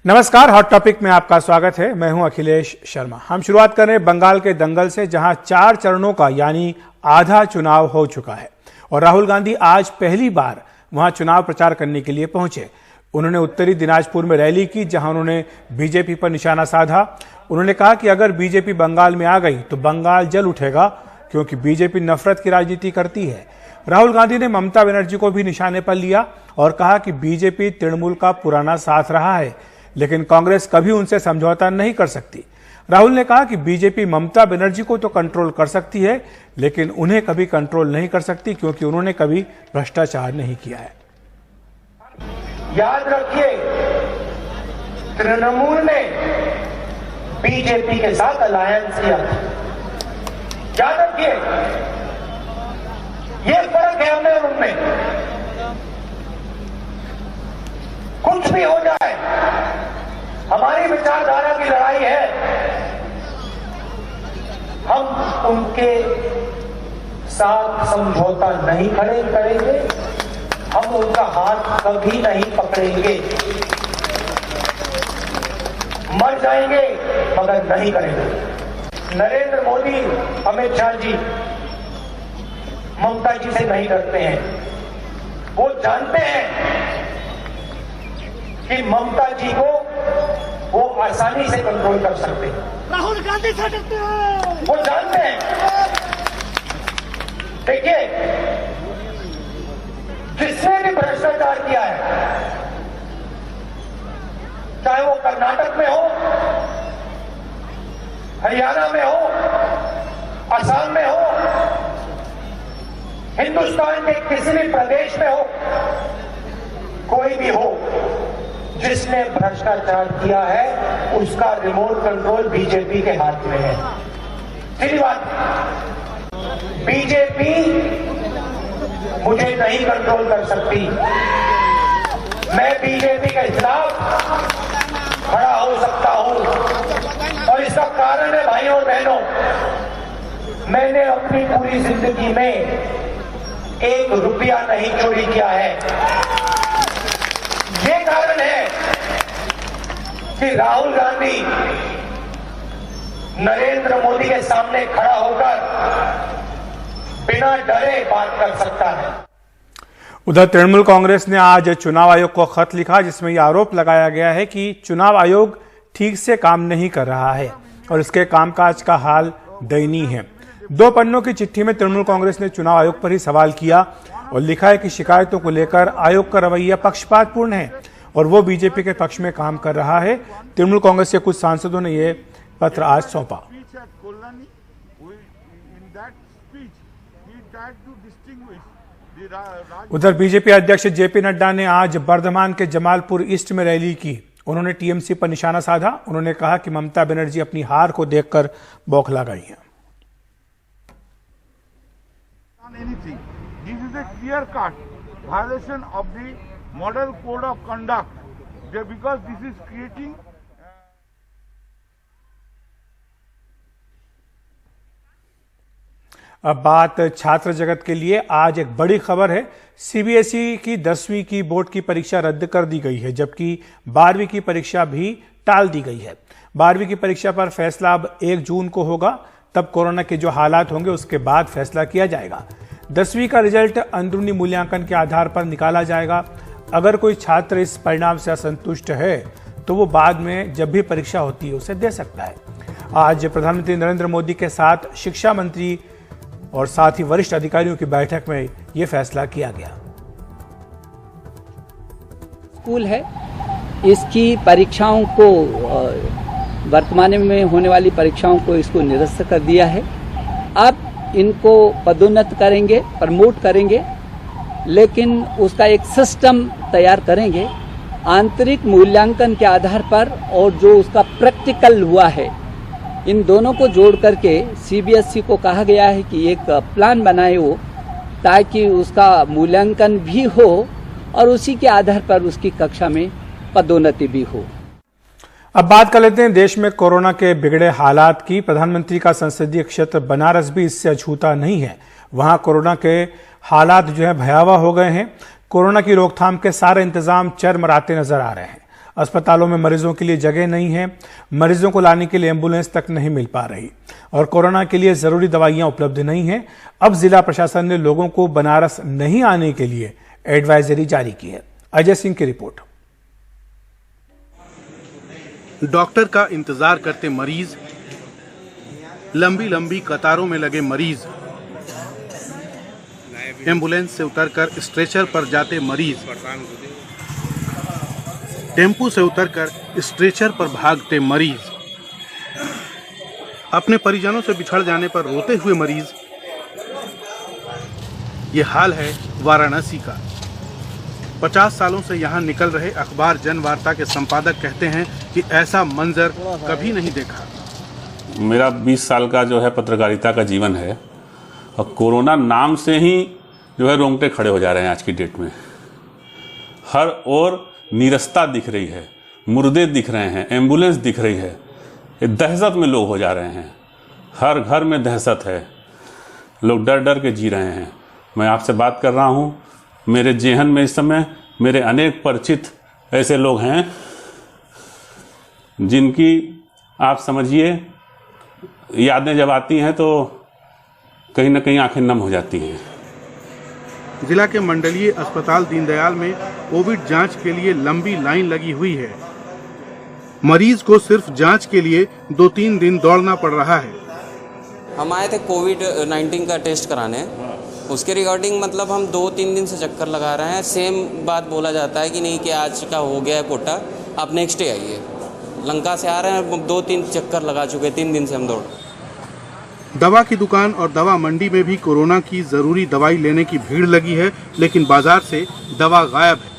नमस्कार, hot topic में आपका स्वागत है। मैं हूं अखिलेश शर्मा। हम शुरुआत कर रहे हैं बंगाल के दंगल से, जहां 4 चरणों का यानी आधा चुनाव हो चुका है और राहुल गांधी आज पहली बार वहां चुनाव प्रचार करने के लिए पहुंचे। उन्होंने उत्तरी दिनाजपुर में रैली की, जहां उन्होंने बीजेपी पर निशाना साधा। उन्होंने कहा कि अगर बीजेपी बंगाल में आ गई तो बंगाल जल उठेगा, क्योंकि बीजेपी नफरत की राजनीति करती है। राहुल गांधी ने ममता बनर्जी को भी निशाने पर लिया और कहा कि बीजेपी तृणमूल का पुराना साथ रहा है, लेकिन कांग्रेस कभी उनसे समझौता नहीं कर सकती। राहुल ने कहा कि बीजेपी ममता बनर्जी को तो कंट्रोल कर सकती है, लेकिन उन्हें कभी कंट्रोल नहीं कर सकती, क्योंकि उन्होंने कभी भ्रष्टाचार नहीं किया है। याद रखिए, तृणमूल ने बीजेपी के साथ अलायंस किया था। याद रखिए, ये फर्क है हमने और उनमें। कुछ भी हो जाए, हमारी विचारधारा की लड़ाई है। हम उनके साथ समझौता नहीं करेंगे, हम उनका हाथ कभी नहीं पकड़ेंगे। मर जाएंगे मगर नहीं करेंगे। नरेंद्र मोदी, अमित शाह जी ममता जी से नहीं डरते हैं। वो जानते हैं कि ममता जी को वो आसानी से कंट्रोल कर सकते हैं। राहुल गांधी से डरते हैं, वो जानते हैं। देखिए, जिसने भी भ्रष्टाचार किया है, चाहे वो कर्नाटक में हो, हरियाणा में हो, असम में हो, हिंदुस्तान के किसी भी प्रदेश में हो, कोई भी हो, जिसने भ्रष्टाचार किया है उसका रिमोट कंट्रोल बीजेपी के हाथ में है। सीधी बात, बीजेपी मुझे नहीं कंट्रोल कर सकती। मैं बीजेपी के खिलाफ खड़ा हो सकता हूं, और इसका कारण है, भाइयों और बहनों, मैंने अपनी पूरी जिंदगी में 1 रुपया नहीं चोरी किया है। ये कारण है कि राहुल गांधी नरेंद्र मोदी के सामने खड़ा होकर बिना डरे बात कर सकता है। उधर तृणमूल कांग्रेस ने आज चुनाव आयोग को खत लिखा, जिसमें यह आरोप लगाया गया है कि चुनाव आयोग ठीक से काम नहीं कर रहा है और इसके कामकाज का हाल दयनीय है। 2 पन्नों की चिट्ठी में तृणमूल कांग्रेस ने चुनाव आयोग पर ही सवाल किया और लिखा है कि शिकायतों को लेकर आयोग का रवैया पक्षपातपूर्ण है और वो बीजेपी के पक्ष में काम कर रहा है। तृणमूल कांग्रेस के कुछ सांसदों ने ये पत्र आज सौंपा। उधर बीजेपी अध्यक्ष जेपी नड्डा ने आज बर्धमान के जमालपुर ईस्ट में रैली की। उन्होंने टीएमसी पर निशाना साधा। उन्होंने कहा कि ममता बनर्जी अपनी हार को देखकर बौखला गई हैं। This is a clear-cut violation of the Model Code of Conduct, because this is creating. अब बात छात्र जगत के लिए। आज एक बड़ी खबर है, सीबीएसई की 10वीं की बोर्ड की परीक्षा रद्द कर दी गई है, जबकि 12वीं की परीक्षा भी टाल दी गई है। 12वीं की परीक्षा पर फैसला अब 1 जून को होगा, तब कोरोना के जो हालात होंगे उसके बाद फैसला किया जाएगा। 10वीं का रिजल्ट अंदरूनी मूल्यांकन के आधार पर निकाला जाएगा। अगर कोई छात्र इस परिणाम से असंतुष्ट है तो वो बाद में जब भी परीक्षा होती है उसे दे सकता है। आज प्रधानमंत्री नरेंद्र मोदी के साथ शिक्षा मंत्री और साथ ही वरिष्ठ अधिकारियों की बैठक में यह फैसला किया गया। स्कूल है, इसकी परीक्षाओं को, वर्तमान में होने वाली परीक्षाओं को इसको निरस्त कर दिया है। अब इनको पदोन्नत करेंगे, प्रमोट करेंगे, लेकिन उसका एक सिस्टम तैयार करेंगे आंतरिक मूल्यांकन के आधार पर, और जो उसका प्रैक्टिकल हुआ है, इन दोनों को जोड़ करके सीबीएसई को कहा गया है कि एक प्लान बनाए वो, ताकि उसका मूल्यांकन भी हो और उसी के आधार पर उसकी कक्षा में पदोन्नति भी हो। अब बात कर लेते हैं देश में कोरोना के बिगड़े हालात की। प्रधानमंत्री का संसदीय क्षेत्र बनारस भी इससे अछूता नहीं है। वहां कोरोना के हालात जो है भयावह हो गए हैं। कोरोना की रोकथाम के सारे इंतजाम चरमराते नजर आ रहे हैं। अस्पतालों में मरीजों के लिए जगह नहीं है, मरीजों को लाने के लिए एम्बुलेंस तक नहीं मिल पा रही और कोरोना के लिए जरूरी दवाइयां उपलब्ध नहीं है। अब जिला प्रशासन ने लोगों को बनारस नहीं आने के लिए एडवाइजरी जारी की है। अजय सिंह की रिपोर्ट। डॉक्टर का इंतजार करते मरीज, लंबी लंबी कतारों में लगे मरीज, एम्बुलेंस से उतरकर स्ट्रेचर पर जाते मरीज, टेम्पू से उतरकर स्ट्रेचर पर भागते मरीज, अपने परिजनों से बिछड़ जाने पर रोते हुए मरीज। ये हाल है वाराणसी का। 50 सालों से यहाँ निकल रहे अखबार जनवार्ता के संपादक कहते हैं कि ऐसा मंजर कभी नहीं देखा। मेरा 20 साल का जो है पत्रकारिता का जीवन है और कोरोना नाम से ही जो है रोंगटे खड़े हो जा रहे हैं। आज की डेट में हर ओर नीरसता दिख रही है, मुर्दे दिख रहे हैं, एम्बुलेंस दिख रही है, दहशत में लोग हो जा रहे हैं। हर घर में दहशत है, लोग डर डर के जी रहे हैं। मैं आपसे बात कर रहा हूँ, मेरे जेहन में इस समय मेरे अनेक परिचित ऐसे लोग हैं जिनकी आप समझिए यादें जब आती हैं तो कहीं ना कहीं आंखें नम हो जाती हैं। जिला के मंडलीय अस्पताल दीनदयाल में कोविड जांच के लिए लंबी लाइन लगी हुई है। मरीज को सिर्फ जांच के लिए 2-3 दिन दौड़ना पड़ रहा है। हम आए थे कोविड-19 का टेस्ट कराने, उसके रिगार्डिंग मतलब हम 2-3 दिन से चक्कर लगा रहे हैं। सेम बात बोला जाता है कि नहीं कि आज का हो गया है कोटा, आप नेक्स्ट डे आइए। लंका से आ रहे हैं, 2-3 चक्कर लगा चुके, 3 दिन से हम दौड़। दवा की दुकान और दवा मंडी में भी कोरोना की जरूरी दवाई लेने की भीड़ लगी है, लेकिन बाजार से दवा गायब है।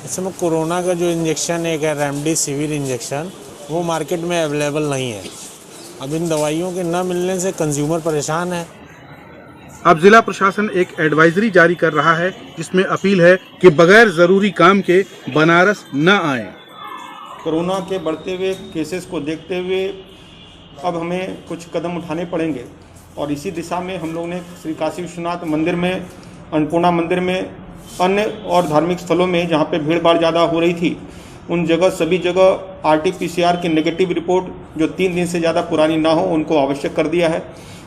इस समय कोरोना का जो इंजेक्शन एक है रेमडेसिविर इंजेक्शन, वो मार्केट में अवेलेबल नहीं है। अब इन दवाइयों के न मिलने से कंज्यूमर परेशान है। अब जिला प्रशासन एक एडवाइजरी जारी कर रहा है जिसमें अपील है कि बगैर जरूरी काम के बनारस न आए। कोरोना के बढ़ते हुए केसेस को देखते हुए अब हमें कुछ कदम उठाने पड़ेंगे और इसी दिशा में हम लोग ने श्री काशी विश्वनाथ मंदिर में, अन्नपूर्णा मंदिर में, अन्य और धार्मिक स्थलों में जहाँ पे भीड़ भाड़ ज़्यादा हो रही थी, उन जगह सभी जगह RT-PCR की नेगेटिव रिपोर्ट जो 3 दिन से ज़्यादा पुरानी ना हो उनको आवश्यक कर दिया है।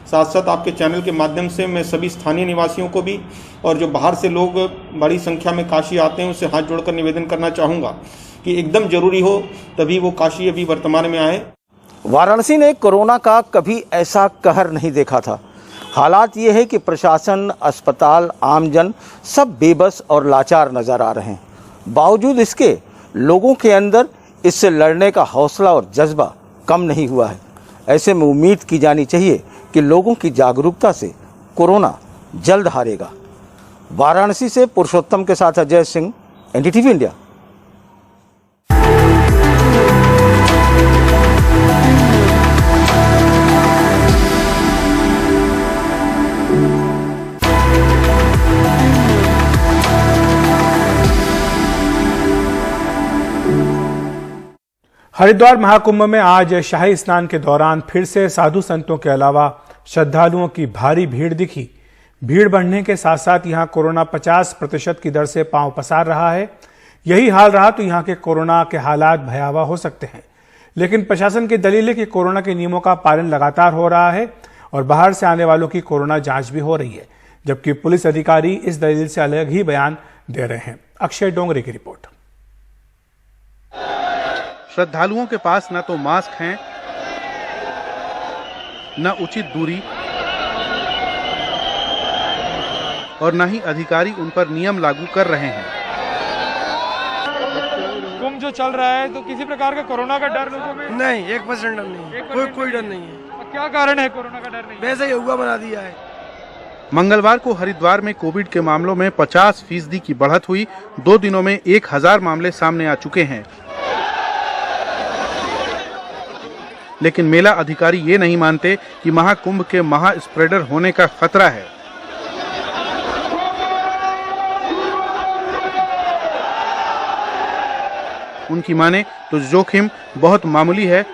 साथ साथ आपके चैनल के माध्यम से मैं सभी स्थानीय निवासियों को भी और जो बाहर से लोग बड़ी संख्या में काशी आते हैं उससे हाथ जोड़कर निवेदन करना चाहूँगा कि एकदम जरूरी हो तभी वो काशी अभी वर्तमान में आए। वाराणसी ने कोरोना का कभी ऐसा कहर नहीं देखा था। हालात ये है कि प्रशासन, अस्पताल, आमजन सब बेबस और लाचार नजर आ रहे हैं। बावजूद इसके लोगों के अंदर इससे लड़ने का हौसला और जज्बा कम नहीं हुआ है। ऐसे में उम्मीद की जानी चाहिए कि लोगों की जागरूकता से कोरोना जल्द हारेगा। वाराणसी से पुरुषोत्तम के साथ अजय सिंह, NDTV इंडिया। हरिद्वार महाकुंभ में आज शाही स्नान के दौरान फिर से साधु संतों के अलावा श्रद्धालुओं की भारी भीड़ दिखी। भीड़ बढ़ने के साथ साथ यहां कोरोना 50% की दर से पांव पसार रहा है। यही हाल रहा तो यहां के कोरोना के हालात भयावह हो सकते हैं। लेकिन प्रशासन की दलील है कि कोरोना के नियमों का पालन लगातार हो रहा है और बाहर से आने वालों की कोरोना जांच भी हो रही है, जबकि पुलिस अधिकारी इस दलील से अलग ही बयान दे रहे हैं। अक्षय डोंगरे की रिपोर्ट। श्रद्धालुओं के पास न तो मास्क हैं, न उचित दूरी और न ही अधिकारी उन पर नियम लागू कर रहे हैं। कुंभ जो चल रहा है तो किसी प्रकार का कोरोना का डर लोगों में नहीं, 1% डर नहीं है। कोई डर नहीं है। क्या कारण है कोरोना का डर नहीं? वैसे ही हुआ बना दिया है। मंगलवार को हरिद्वार में कोविड के मामलों में 50% की बढ़त हुई। 2 दिनों में 1000 मामले सामने आ चुके हैं। लेकिन मेला अधिकारी ये नहीं मानते कि महाकुंभ के महा स्प्रेडर होने का खतरा है। उनकी माने तो जोखिम बहुत मामूली है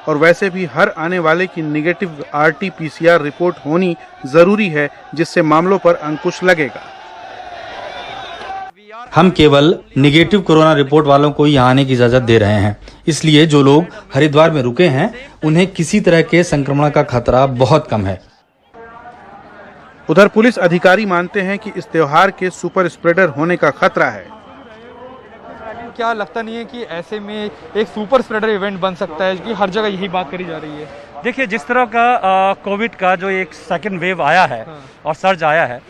और वैसे भी हर आने वाले की नेगेटिव RT-PCR रिपोर्ट होनी जरूरी है, जिससे मामलों पर अंकुश लगेगा। We हम केवल निगेटिव कोरोना रिपोर्ट वालों को ही यहाँ आने की इजाजत दे रहे हैं। इसलिए जो लोग हरिद्वार में रुके हैं उन्हें किसी तरह के संक्रमण का खतरा बहुत कम है। उधर पुलिस अधिकारी मानते हैं कि इस त्योहार के सुपर स्प्रेडर होने का खतरा है। क्या लगता नहीं है कि ऐसे में एक सुपर स्प्रेडर इवेंट बन सकता है, कि हर जगह यही बात करी जा रही है? देखिए, जिस तरह का कोविड का जो एक सेकंड वेव आया है और सर्ज आया है,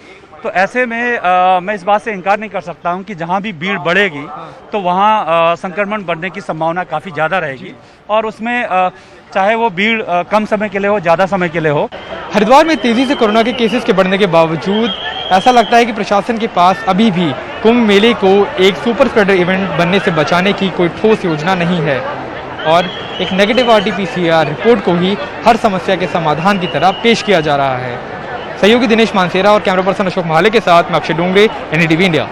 तो ऐसे में मैं इस बात से इनकार नहीं कर सकता हूं कि जहां भी भीड़ बढ़ेगी तो वहां संक्रमण बढ़ने की संभावना काफ़ी ज़्यादा रहेगी, और उसमें चाहे वो भीड़ कम समय के लिए हो, ज़्यादा समय के लिए हो। हरिद्वार में तेजी से कोरोना के केसेस के बढ़ने के बावजूद ऐसा लगता है कि प्रशासन के पास अभी भी कुंभ मेले को एक सुपर स्प्रेडर इवेंट बनने से बचाने की कोई ठोस योजना नहीं है, और एक नेगेटिव RT-PCR रिपोर्ट को ही हर समस्या के समाधान की तरह पेश किया जा रहा है। सहयोगी दिनेश मानसेरा और कैमरा पर्सन अशोक महाले के साथ मैं अक्षय डोंगरे, NDTV इंडिया।